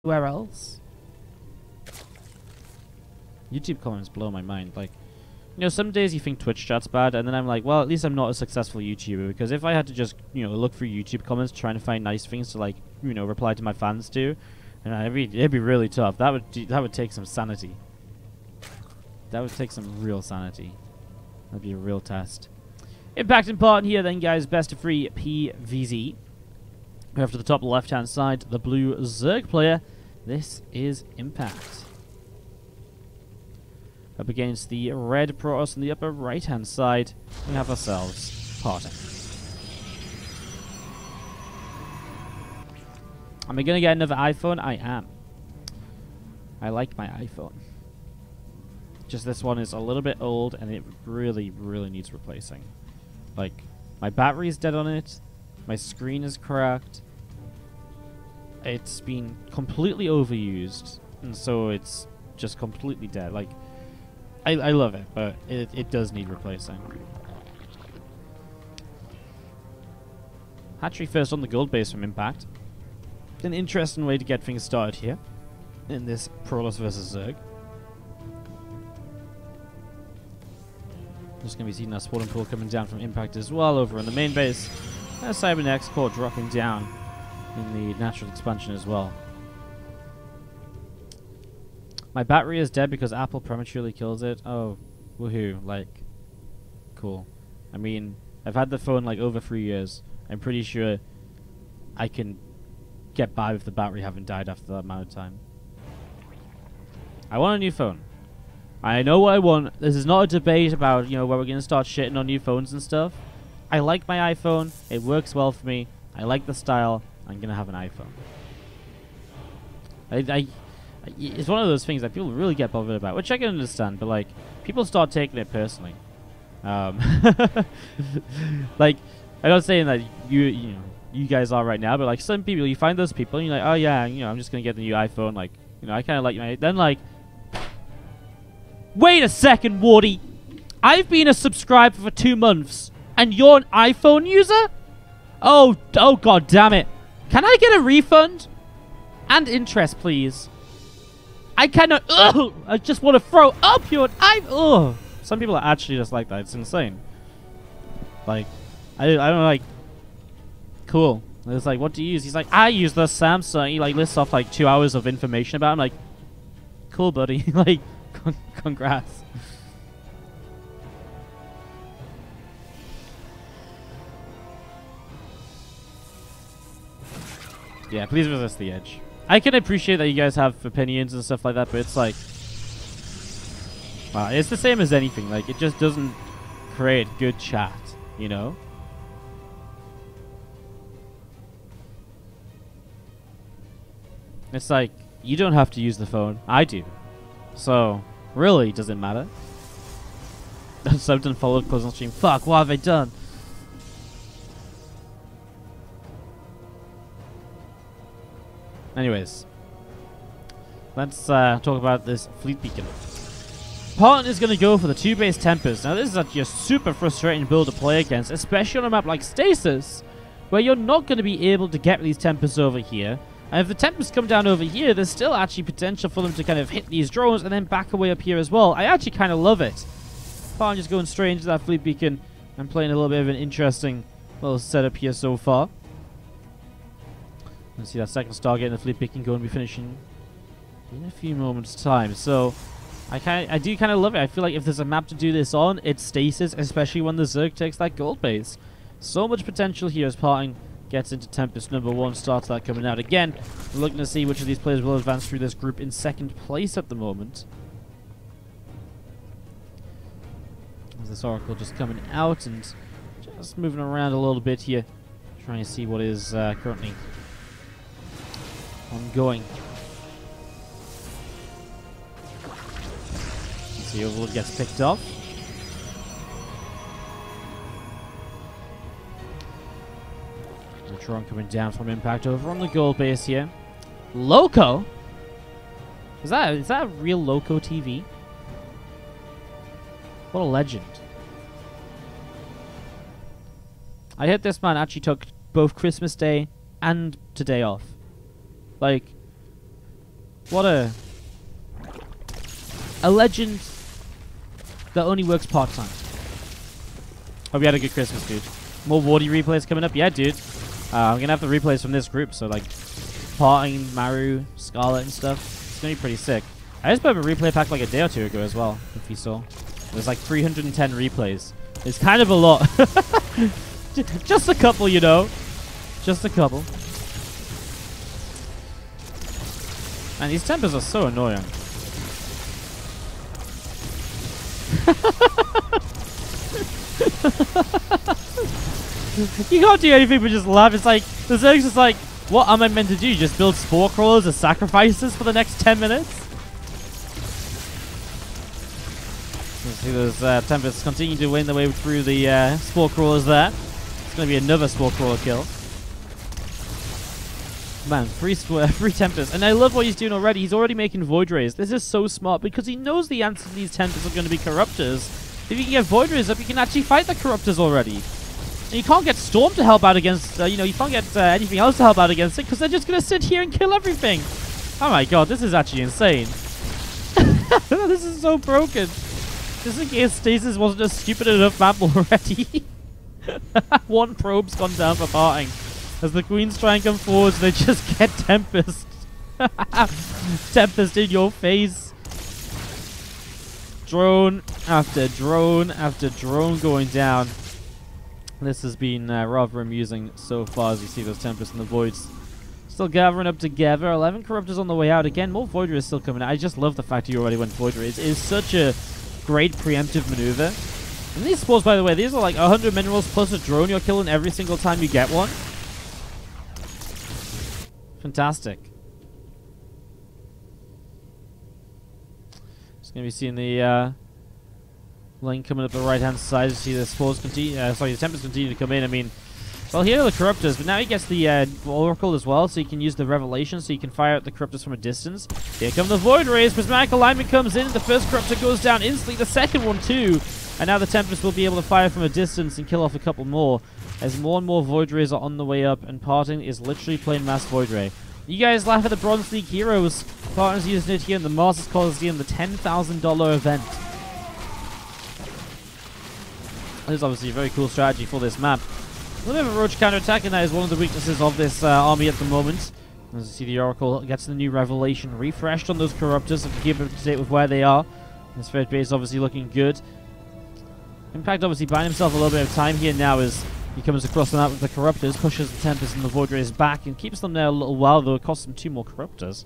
Where else? YouTube comments blow my mind. Like, you know, some days you think Twitch chat's bad, and then I'm like, well, at least I'm not a successful YouTuber, because if I had to just, you know, look through YouTube comments trying to find nice things to, like, you know, reply to my fans to, and it'd be really tough. That would take some sanity. That would take some real sanity. That'd be a real test. Impact and PartinG here then, guys. Best of 3 PvZ. We have to the top left-hand side, the blue Zerg player. This is Impact. Up against the red Protoss on the upper right-hand side, we have ourselves PartinG. Am I going to get another iPhone? I am. I like my iPhone. Just this one is a little bit old, and it really, really needs replacing. Like, my battery is dead on it. My screen is cracked. It's been completely overused, and so it's just completely dead. Like, I love it, but it does need replacing. Hatchery first on the gold base from Impact. An interesting way to get things started here in this Protoss versus Zerg. Just going to be seeing that spawning pool coming down from Impact as well over on the main base. And a Cybernex core dropping down in the natural expansion as well. My battery is dead because Apple prematurely kills it. Oh, woohoo. Like, cool. I mean, I've had the phone like over 3 years. I'm pretty sure I can get by with the battery having died after that amount of time. I want a new phone. I know what I want. This is not a debate about, you know, where we're going to start shitting on new phones and stuff. I like my iPhone. It works well for me. I like the style. I'm going to have an iPhone. It's one of those things that people really get bothered about, which I can understand, but, like, people start taking it personally. Like, I'm not saying that you guys are right now, but, like, some people, you find those people, and you're like, oh, yeah, you know, I'm just going to get the new iPhone. Like, you know, I kind of like my... Then, like... Wait a second, Wardy. I've been a subscriber for 2 months, and you're an iPhone user? Oh, god damn it. Can I get a refund? And interest, please. I cannot... Ugh! I just want to throw up your... Ugh! Some people are actually just like that. It's insane. Like, I don't like... Cool. It's like, what do you use? He's like, I use the Samsung. He, like, lists off, like, 2 hours of information about him. Like, cool, buddy. Like... Congrats. Yeah, please resist the edge. I can appreciate that you guys have opinions and stuff like that, but it's like... it's the same as anything. Like, it just doesn't create good chat, you know? It's like, you don't have to use the phone. I do. So, really, does it matter? Subbed and followed, close on stream. Fuck, what have I done? Anyways. Let's talk about this fleet beacon. PartinG is going to go for the 2 base Tempers. Now, this is actually a super frustrating build to play against, especially on a map like Stasis, where you're not going to be able to get these Tempers over here. And if the Tempers come down over here, there's still actually potential for them to kind of hit these drones and then back away up here as well. I actually kind of love it. PartinG just going straight into that fleet beacon and playing a little bit of an interesting little setup here so far. Let's see that second Stargate and the fleet beacon going to be finishing in a few moments' time. So I do kind of love it. I feel like if there's a map to do this on, it's Stasis, especially when the Zerg takes that gold base. So much potential here as PartinG gets into Tempest number 1, starts that coming out again. We're looking to see which of these players will advance through this group in 2nd place at the moment. As this Oracle just coming out and just moving around a little bit here, trying to see what is currently ongoing. The Overlord gets picked off. Neutron coming down from Impact over on the gold base here. Loco? Is that a real Loco TV? What a legend. I heard this man actually took both Christmas Day and today off. Like, What a legend that only works part-time. Hope you had a good Christmas, dude. More Wardy replays coming up? Yeah, dude. I'm going to have the replays from this group, so like PartinG, Maru, Scarlet and stuff. It's going to be pretty sick. I just put up a replay pack like a day or two ago as well, if you saw. There's like 310 replays. It's kind of a lot. Just a couple, you know. Just a couple. Man, these tempers are so annoying. You can't do anything but just laugh. It's like, the Zerg's just like, what am I meant to do? Just build spore crawlers as sacrifices for the next 10 minutes? You see those Tempests continue to win the way through the spore crawlers there. It's going to be another spore crawler kill. Man, free Tempests. And I love what he's doing already. He's already making Void Rays. This is so smart because he knows the answer to these Tempests are going to be Corruptors. If you can get Void Rays up, you can actually fight the Corruptors already. And you can't get Storm to help out against, you know, you can't get anything else to help out against it because they're just going to sit here and kill everything. Oh my god, this is actually insane. This is so broken. Just in case Stasis wasn't a stupid enough map already. One probe's gone down for PartinG. As the Queens try and come forward, they just get Tempest. Tempest in your face. Drone after drone after drone going down. This has been rather amusing so far as you see those Tempests and the Voids still gathering up together. 11 Corruptors on the way out. Again, more Void Rays still coming out. I just love the fact he already went Void Rays. It is such a great preemptive maneuver. And these spores, by the way, these are like 100 minerals plus a drone you're killing every single time you get one. Fantastic. Just going to be seeing the lane coming up the right-hand side. You see the spores continue, the Tempests continue to come in. I mean, well, here are the Corruptors, but now he gets the Oracle as well, so you can use the Revelation, so you can fire out the Corruptors from a distance. Here come the Void Rays. Prismatic Alignment comes in. The first Corruptor goes down instantly. The second one, too. And now the Tempest will be able to fire from a distance and kill off a couple more. As more and more Void Rays are on the way up, and PartinG is literally playing Mass Void Ray. You guys laugh at the Bronze League heroes. PartinG's using it here in the Masters Coliseum, the $10,000 event. This is obviously a very cool strategy for this map. A little bit of a roach counter-attack, and that is one of the weaknesses of this army at the moment. As you see, the Oracle gets the new Revelation refreshed on those Corruptors to keep up to date with where they are. This third base obviously looking good. Impact obviously buying himself a little bit of time here now as he comes across the map with the Corruptors, pushes the Tempest and the Void Rays back, and keeps them there a little while, though it costs him 2 more Corruptors.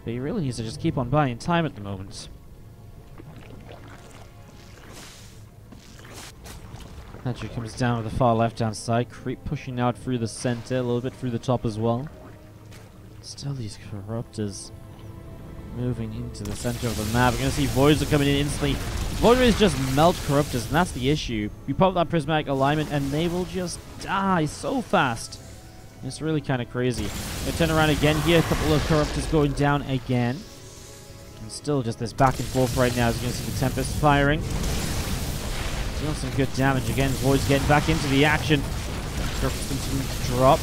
But he really needs to just keep on buying time at the moment. Actually comes down with the far left-hand side. Creep pushing out through the center, a little bit through the top as well. Still these Corruptors moving into the center of the map. We're going to see Voids are coming in instantly. Void Rays just melt Corruptors, and that's the issue. You pop that Prismatic Alignment, and they will just die so fast. It's really kind of crazy. They turn around again here. A couple of Corruptors going down again. And still just this back and forth right now as you're going to see the Tempest firing. Doing some good damage again. Void's getting back into the action. Corruptors continue to drop.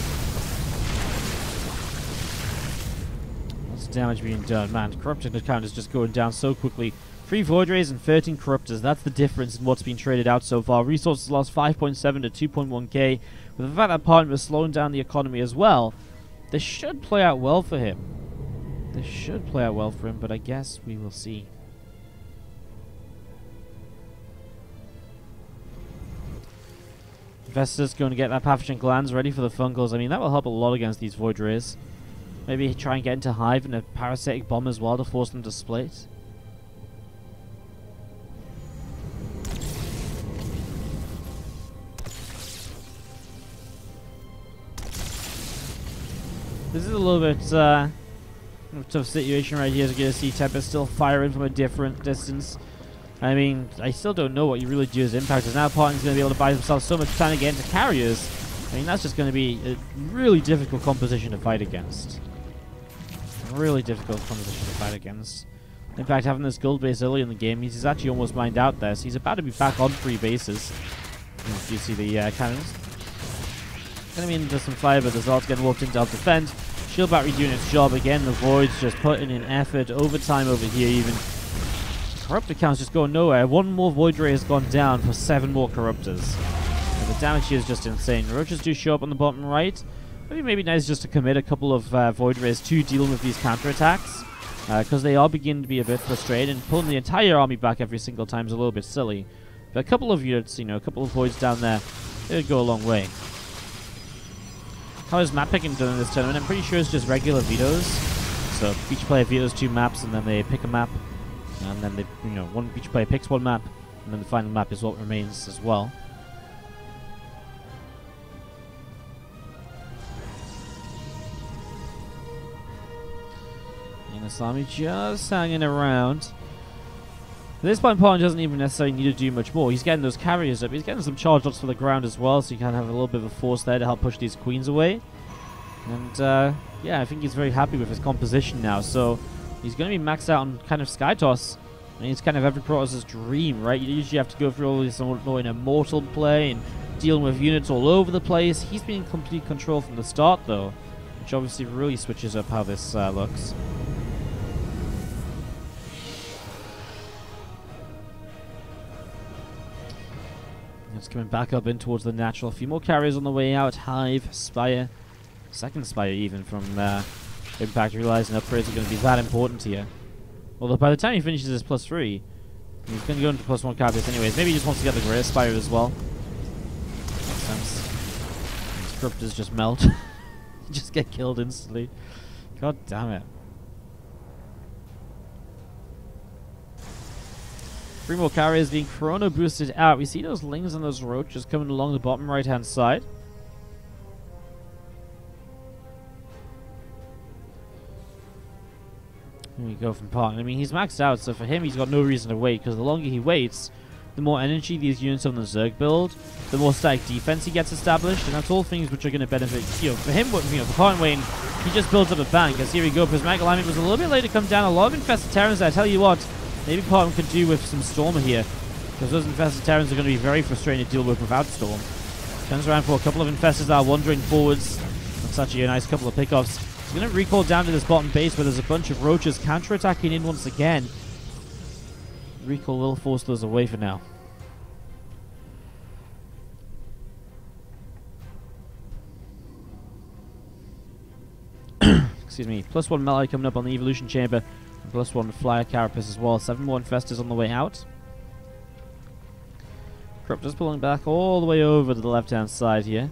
Lots of damage being done. Man, Corruptor count is just going down so quickly. 3 Void Rays and 13 Corruptors. That's the difference in what's been traded out so far. Resources lost 5.7 to 2.1k. With the fact that PartinG was slowing down the economy as well, this should play out well for him. This should play out well for him, but I guess we will see. Investor's going to get that Pathogen Glands ready for the Fungals. I mean, that will help a lot against these Void Rays. Maybe try and get into Hive and a Parasitic Bomb as well to force them to split. This is a little bit tough situation right here. As you're going to see Tempest still firing from a different distance. I mean, I still don't know what you really do as Impact, because now PartinG's going to be able to buy himself so much time to get into carriers. I mean, that's just going to be a really difficult composition to fight against. Really difficult composition to fight against. In fact, having this gold base early in the game, he's actually almost mined out there, so he's about to be back on 3 bases. As you see the cannons. Going to be into some fire, but the Zard's getting walked in to help defend. Shield battery doing its job again. The Void's just putting in effort, overtime over here even. Corruptor count's just going nowhere. One more Void Ray has gone down for 7 more Corruptors. And the damage here is just insane. Roaches do show up on the bottom right. Maybe nice just to commit a couple of Void Rays to dealing with these counterattacks. Because they are beginning to be a bit frustrated. And pulling the entire army back every single time is a little bit silly. But a couple of units, you know, a couple of Voids down there, they would go a long way. How is map picking done in this tournament? I'm pretty sure it's just regular vetoes. So each player vetoes 2 maps and then they pick a map. And then they, you know, each player picks 1 map, and then the final map is what remains as well. And this army just hanging around. At this point, PartinG doesn't even necessarily need to do much more. He's getting those carriers up. He's getting some charge dots for the ground as well, so you can have a little bit of a force there to help push these queens away. And yeah, I think he's very happy with his composition now. So he's going to be maxed out on kind of Sky Toss. And it's kind of every Protoss's dream, right? You usually have to go through all this annoying immortal play and dealing with units all over the place. He's been in complete control from the start, though, which obviously really switches up how this looks. It's coming back up in towards the natural. A few more carriers on the way out. Hive, Spire, second Spire even from Impact, realizing upgrades are going to be that important here. Although by the time he finishes his +3, he's going to go into +1 carriers anyways. Maybe he just wants to get the Great Spire as well. Makes sense. His Corruptors just melt. Just get killed instantly. God damn it. 3 more carriers being chrono boosted out. We see those Lings and those Roaches coming along the bottom right hand side. Here we go from PartinG. I mean, he's maxed out, so for him, he's got no reason to wait, because the longer he waits, the more energy these units on the Zerg build, the more static defense he gets established, and that's all things which are going to benefit, you know, for him, you know, for PartinG waiting, he just builds up a bank, as here we go, Prismatic Alignment was a little bit late to come down, a lot of Infested Terrans there. I tell you what, maybe PartinG could do with some Stormer here, because those Infested Terrans are going to be very frustrating to deal with without Storm. Turns around for a couple of Infestors that are wandering forwards. That's actually a nice couple of pickoffs. He's going to recall down to this bottom base where there's a bunch of Roaches counter-attacking in once again. Recall will force those away for now. Excuse me. +1 melee coming up on the Evolution Chamber. And +1 Flyer Carapace as well. 7 more Infestors on the way out. Corruptors pulling back all the way over to the left-hand side here.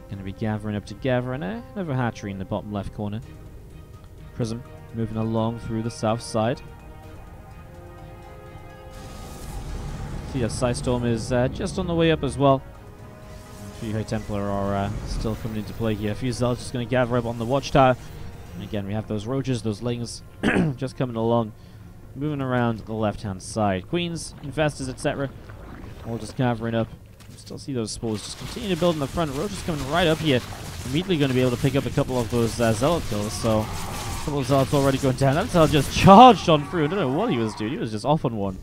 Going to be gathering up together, and another hatchery in the bottom left corner. Prism moving along through the south side. See, a Psystorm is just on the way up as well. A few High Templar are still coming into play here. A few Zealots just going to gather up on the Watchtower. And again, we have those Roaches, those Lings just coming along, moving around the left-hand side. Queens, Infestors, etc. all just gathering up. Still see those spores just continue to build in the front. Roaches coming right up here. Immediately going to be able to pick up a couple of those Zealot kills. So, a couple of Zealots already going down. That Zealot just charged on through. I don't know what he was doing. He was just off on one.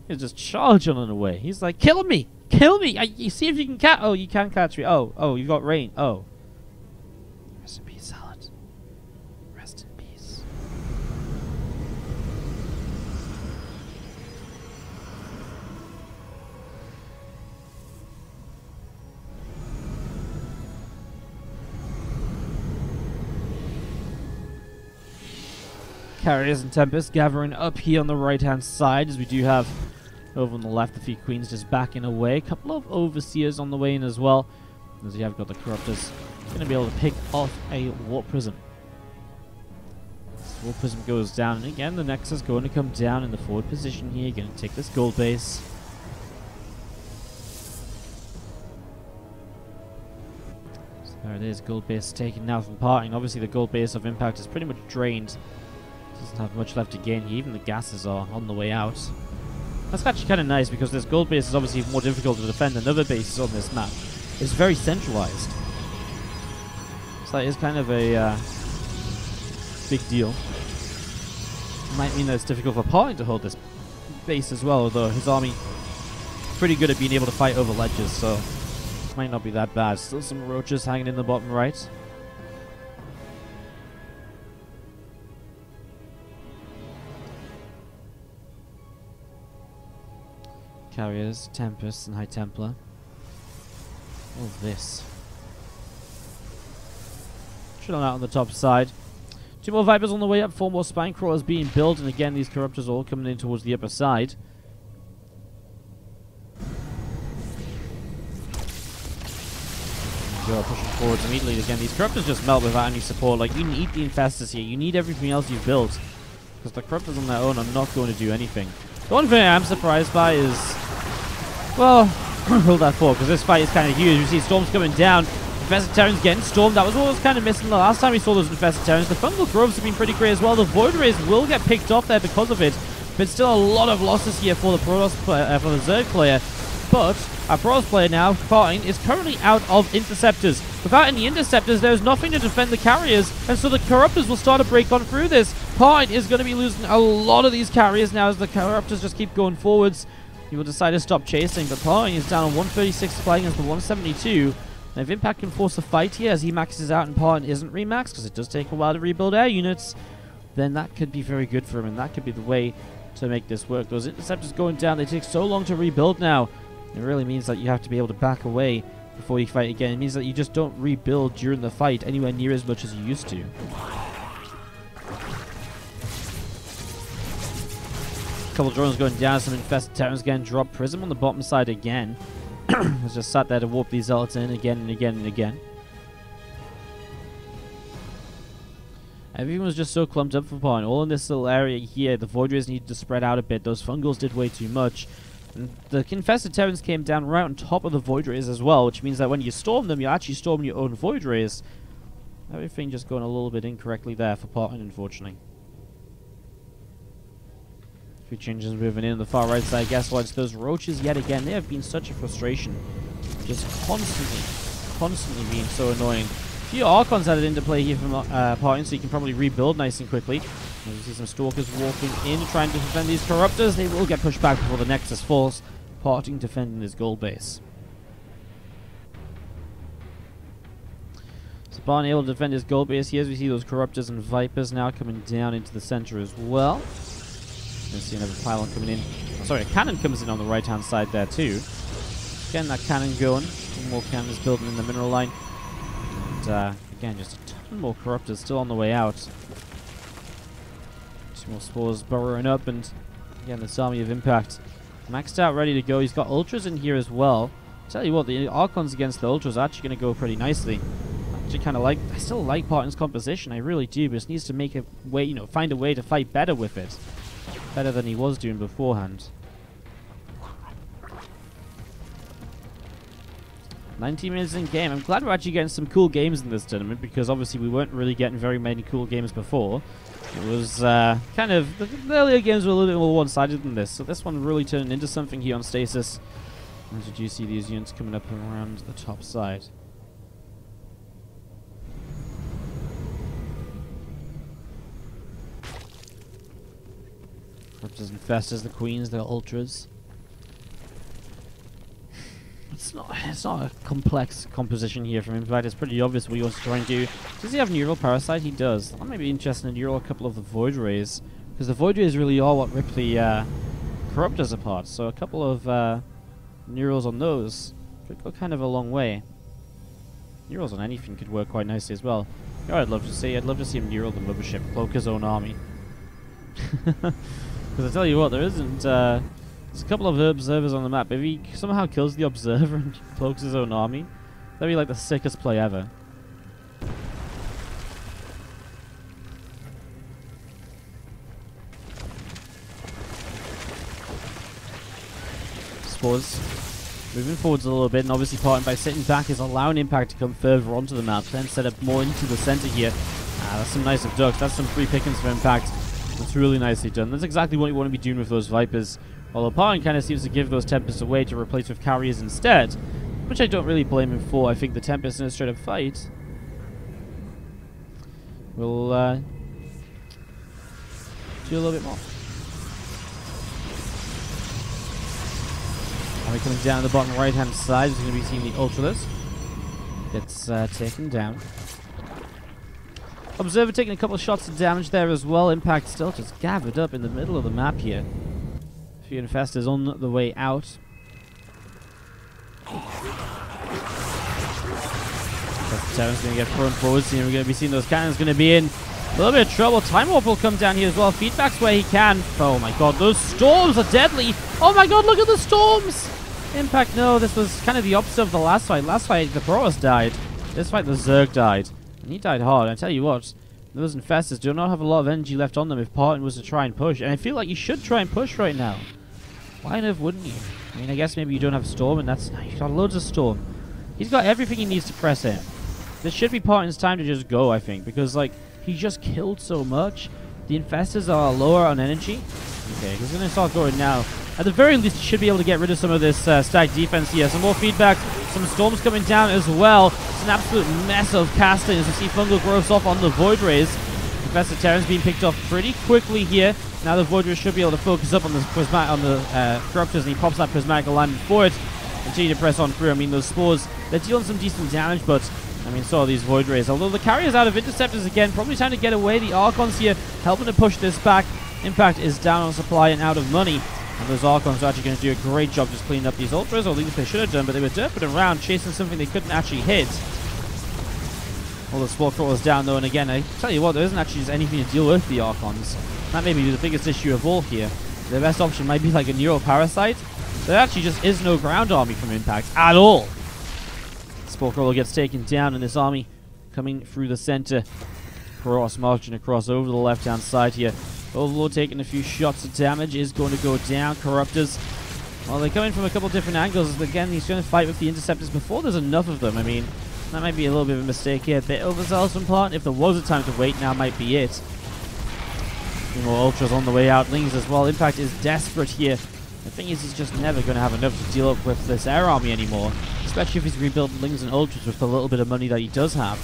He was just charging on it away. He's like, kill me! Kill me! You see if you can catch. Oh, you can catch me. Oh, you've got rain. Oh. Rest in peace, Zealot. Rest in peace. Carriers and Tempest gathering up here on the right-hand side, as we do have over on the left a few Queens just backing away. A couple of Overseers on the way in as well, as you have got the Corruptors going to be able to pick off a Warp Prism. Warp Prism goes down, and again the Nexus going to come down in the forward position here, going to take this gold base. So there it is, gold base taken now from PartinG. Obviously the gold base of Impact is pretty much drained. Doesn't have much left to gain here. Even the gases are on the way out. That's actually kind of nice, because this gold base is obviously more difficult to defend than other bases on this map. It's very centralized. So that is kind of a big deal. Might mean that it's difficult for PartinG to hold this base as well, although his army is pretty good at being able to fight over ledges, so it might not be that bad. Still some Roaches hanging in the bottom right. Carriers, Tempest, and High Templar. All of this. Chilling out on the top side. 2 more Vipers on the way up, 4 more Spine Crawlers being built, and again, these Corruptors all coming in towards the upper side. Pushing forwards immediately. Again, these Corruptors just melt without any support. Like, you need the Infestors here. You need everything else you've built. Because the Corruptors on their own are not going to do anything. The one thing I am surprised by is... well, hold that thought, because this fight is kind of huge. You see Storms coming down. Infested Terrans getting stormed. That was what was kind of missing the last time we saw those Infested Terrans. The Fungal Groves have been pretty great as well. The Void Rays will get picked off there because of it. But still a lot of losses here for the Protoss player, for the Zerg player. But our Protoss player now, PartinG, is currently out of Interceptors. Without any Interceptors, there's nothing to defend the Carriers, and so the Corruptors will start to break on through this. PartinG is going to be losing a lot of these Carriers now as the Corruptors just keep going forwards. He will decide to stop chasing, but PartinG is down on 136 flying against the 172. And if Impact can force a fight here as he maxes out and PartinG isn't remaxed, because it does take a while to rebuild air units, then that could be very good for him, and that could be the way to make this work. Those Interceptors going down, they take so long to rebuild now. It really means that you have to be able to back away before you fight again. It means that you just don't rebuild during the fight anywhere near as much as you used to. Couple drones going down, some Infested Terrans getting dropped. Prism on the bottom side again. Has just sat there to warp these zealots in again and again and again. Everything was just so clumped up for PartinG. All in this little area here, the Void Rays needed to spread out a bit. Those Fungals did way too much. And the Infested Terrans came down right on top of the Void Rays as well, which means that when you storm them, you're actually storming your own Void Rays. Everything just going a little bit incorrectly there for PartinG, unfortunately. A few changes moving in on the far right side. Guess what? It's those roaches yet again. They have been such a frustration. Just constantly being so annoying. A few Archons added into play here from PartinG, so you can probably rebuild nice and quickly. As you see some Stalkers walking in, trying to defend these Corruptors. They will get pushed back before the Nexus falls. PartinG defending his gold base. So PartinG able to defend his gold base here as we see those Corruptors and Vipers now coming down into the center as well. You see another pylon coming in. Oh, sorry, a cannon comes in on the right-hand side there too. Getting that cannon going. One more cannons building in the mineral line. And again, just a ton more Corruptors still on the way out. 2 more spores burrowing up, and again, this army of Impact maxed out, ready to go. He's got Ultras in here as well. Tell you what, the Archons against the Ultras are actually going to go pretty nicely. I still like PartinG's composition, I really do, but just needs to make a way, find a way to fight better with it. Better than he was doing beforehand. 19 minutes in game. I'm glad we're actually getting some cool games in this tournament, because obviously we weren't really getting very many cool games before. It was the earlier games were a little bit more one-sided than this, so this one really turned into something here on Stasis. As you do see these units coming up around the top side. Corruptors and Infestors, the Queens, the Ultras. It's not a complex composition here from him. In fact, it's pretty obvious what he wants to try and do. Does he have Neural Parasite? He does. I might be interested in Neural a couple of the Void Rays, because the Void Rays really are what rip the Corruptors apart. So a couple of Neurals on those could go kind of a long way. Neurals on anything could work quite nicely as well. You know what I'd love to see? I'd love to see him Neural the Mothership, cloak his own army. Because I tell you what, there isn't... there's a couple of observers on the map. If he somehow kills the observer and cloaks his own army, that'd be like the sickest play ever. Spores moving forwards a little bit, and obviously PartinG by sitting back is allowing Impact to come further onto the map, then set up more into the center here. That's some nice abducts. That's some free pickings for Impact. That's really nicely done. That's exactly what you want to be doing with those Vipers. Although PartinG kind of seems to give those Tempests away to replace with Carriers instead, which I don't really blame him for. I think the Tempest in a straight up fight will do a little bit more. And we're coming down the bottom right hand side. We're going to be seeing the Ultralisk. Gets taken down. Observer taking a couple of shots of damage there as well. Impact still just gathered up in the middle of the map here. few infestors on the way out. Terran's going to get thrown forward. We're going to be seeing those cannons going to be in a little bit of trouble. Time Warp will come down here as well. Feedback's where he can. Oh my god, those storms are deadly. Oh my god, look at the storms. Impact, no, this was kind of the opposite of the last fight. Last fight, the Boros died. This fight, the Zerg died. And he died hard. I tell you what, those infestors do not have a lot of energy left on them if PartinG was to try and push. And I feel like you should try and push right now. Why on earth wouldn't you? I mean, I guess maybe you don't have Storm, and that's... You've got loads of Storm. He's got everything he needs to press in. This should be PartinG's time to just go, I think, because, like, he just killed so much. The infestors are lower on energy. Okay, he's going to start going now. At the very least, he should be able to get rid of some of this stacked defense here. Some more feedback, some storms coming down as well. It's an absolute mess of casting as we see fungal growths off on the Void Rays. Professor Terran's being picked off pretty quickly here. Now the Void Rays should be able to focus up on the Corruptors, and he pops that prismatic alignment for it. Continue to press on through. I mean, those spores, they're dealing some decent damage, but I mean, so are these Void Rays. Although the carrier's out of interceptors again, probably time to get away. The Archons here helping to push this back. Impact is down on supply and out of money. And those Archons are actually going to do a great job just cleaning up these Ultras, or at least they should have done, but they were derping around chasing something they couldn't actually hit. All the Spore Crawlers down though, and again, I tell you what, there isn't actually just anything to deal with the Archons. That may be the biggest issue of all here. The best option might be like a Neural Parasite. There actually just is no ground army from Impact at all. Spore Crawler gets taken down, and this army coming through the center. Cross marching across over the left-hand side here. Overlord taking a few shots of damage, is going to go down. Corruptors, well, they're coming from a couple different angles. Again, he's going to fight with the Interceptors before there's enough of them. I mean, that might be a little bit of a mistake here. A bit overzealous on part. If there was a time to wait, now might be it. A few more Ultras on the way out. Lings as well. Impact is desperate here. The thing is, he's just never going to have enough to deal up with this air army anymore. Especially if he's rebuilding Lings and Ultras with the little bit of money that he does have.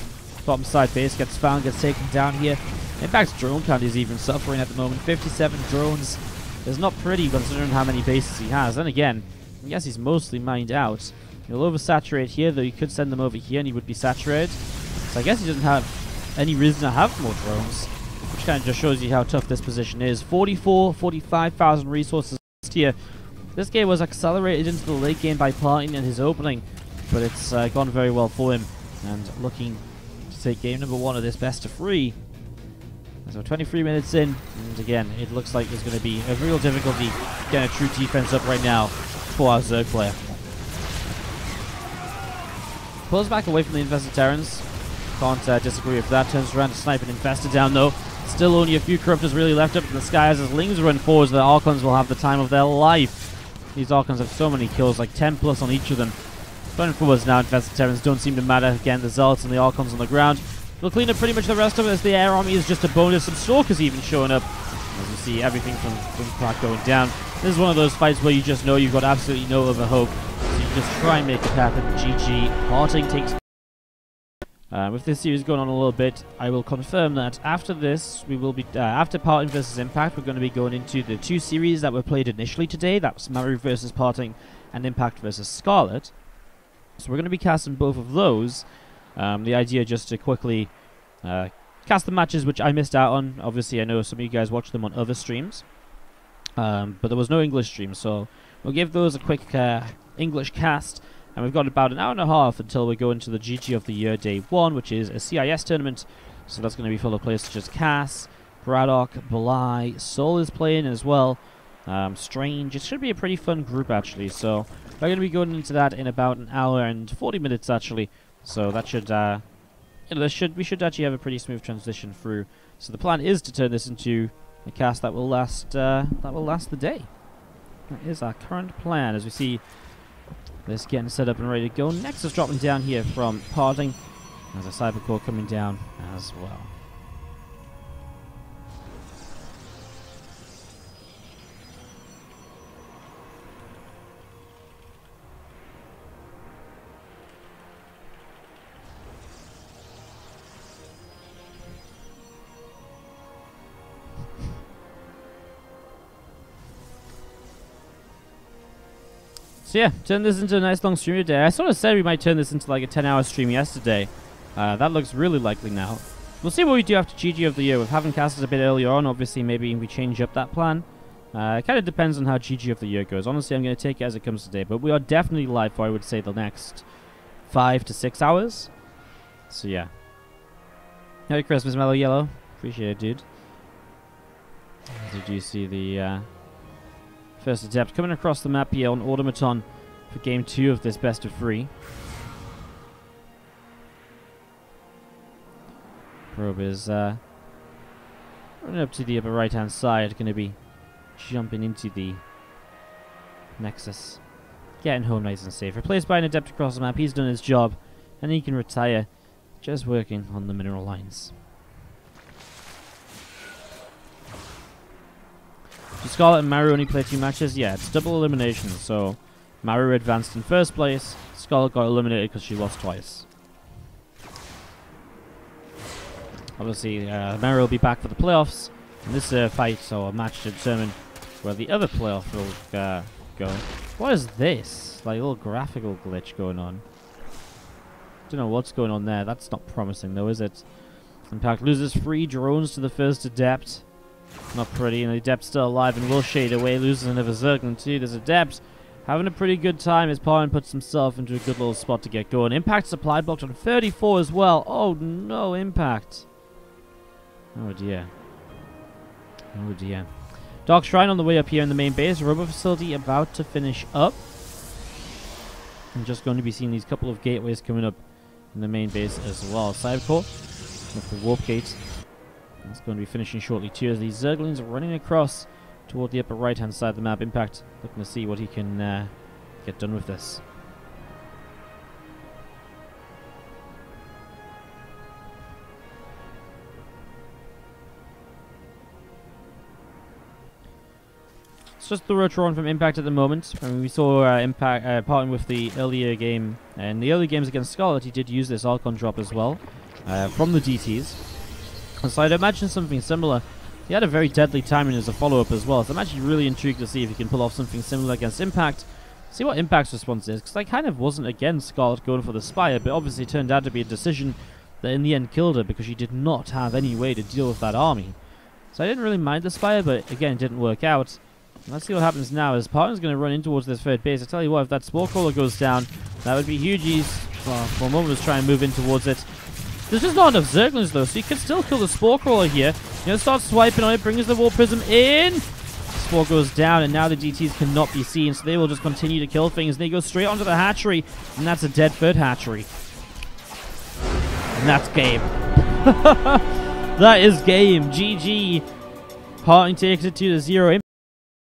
Bottom side base gets found, gets taken down here. Impact's drone count is even suffering at the moment. 57 drones is not pretty considering how many bases he has. Then again, I guess he's mostly mined out. He'll oversaturate here, though you could send them over here and he would be saturated. So I guess he doesn't have any reason to have more drones, which kind of just shows you how tough this position is. 45,000 resources here. This game was accelerated into the late game by PartinG in his opening, but it's gone very well for him. And looking to take game number 1 of this best of 3. So 23 minutes in, and again, it looks like there's going to be a real difficulty getting a true defense up right now for our Zerg player. Pulls back away from the Infested Terrans. Can't disagree with that. Turns around to snipe an Infested down though. Still only a few Corruptors really left up in the skies as Lings run forwards. The Archons will have the time of their life. These Archons have so many kills, like 10 plus on each of them. Running forwards now, Infested Terrans don't seem to matter. Again, the Zealots and the Archons on the ground. We'll clean up pretty much the rest of it as the air army is just a bonus. Some Stalkers even showing up. As you see, everything from Impact going down. This is one of those fights where you just know you've got absolutely no other hope. So you just try and make it happen. GG. PartinG takes... with this series going on a little bit, I will confirm that after this, we will be... after PartinG versus Impact, we're going to be going into the 2 series that were played initially today. That was Maru versus PartinG and Impact versus Scarlet. So we're going to be casting both of those. The idea just to quickly cast the matches which I missed out on. Obviously, I know some of you guys watch them on other streams, but there was no English stream, so we'll give those a quick English cast, and we've got about an hour and a half until we go into the GG of the Year Day 1, which is a CIS tournament, so that's going to be full of players such as Cass, Braddock, Belai, Soul is playing as well, Strange. It should be a pretty fun group, actually, so we're going to be going into that in about an hour and 40 minutes, actually. So that should, we should actually have a pretty smooth transition through. So the plan is to turn this into a cast that will last the day. That is our current plan. As we see this getting set up and ready to go. Nexus dropping down here from PartinG. There's a Cybercore coming down as well. So yeah, turn this into a nice long stream today. I sort of said we might turn this into like a 10-hour stream yesterday. That looks really likely now. We'll see what we do after GG of the Year. With having casted a bit earlier on, obviously maybe we change up that plan. It kind of depends on how GG of the year goes. Honestly, I'm going to take it as it comes today, but we are definitely live for, I would say, the next 5 to 6 hours. So yeah. Merry Christmas, Mellow Yellow. Appreciate it, dude. Did you see the first adept coming across the map here on Automaton for game 2 of this best of 3? Probe is running up to the upper right hand side, going to be jumping into the Nexus. Getting home nice and safe. Replaced by an adept across the map. He's done his job, and he can retire, just working on the mineral lines. So Scarlet and Maru only play 2 matches? Yeah, it's double elimination, so Maru advanced in first place. Scarlet got eliminated because she lost twice. Obviously, Maru will be back for the playoffs in this fight, or match to determine where the other playoff will go. What is this? Like a little graphical glitch going on. Don't know what's going on there. That's not promising though, is it? Impact loses 3 drones to the first adept. Not pretty, and the adept's still alive and will shade away, loses another Zerglin too. There's adept having a pretty good time as Partin puts himself into a good little spot to get going. Impact supply blocked on 34 as well. Oh no, Impact. Oh dear. Oh dear. Dark Shrine on the way up here in the main base. Robot facility about to finish up. I'm just going to be seeing these couple of gateways coming up in the main base as well. Cybercore with the warp gate. That's going to be finishing shortly too as these Zerglings are running across toward the upper right hand side of the map. Impact looking to see what he can get done with this. It's just the Rotron from Impact at the moment. I mean, we saw Impact Partin with the earlier game. And the early games against Scarlet, he did use this Archon drop as well from the DTs. So I'd imagine something similar. He had a very deadly timing as a follow-up as well. So I'm actually really intrigued to see if he can pull off something similar against Impact. See what Impact's response is. Because I kind of wasn't against Scarlet going for the Spire. But obviously it turned out to be a decision that in the end killed her. Because she did not have any way to deal with that army. So I didn't really mind the Spire. But again, it didn't work out. Let's see what happens now as Partin's going to run in towards this third base. I tell you what, if that Spore Crawler goes down, that would be huge. For a moment, let's try and move in towards it. There's just not enough Zerglings though, so you can still kill the Spore Crawler here. You know, start swiping on it, brings the Warp Prism in. Spore goes down, and now the DTs cannot be seen, so they will just continue to kill things. And they go straight onto the hatchery, and that's a dead third hatchery. And that's game. That is game. GG. Parting takes it 2-0.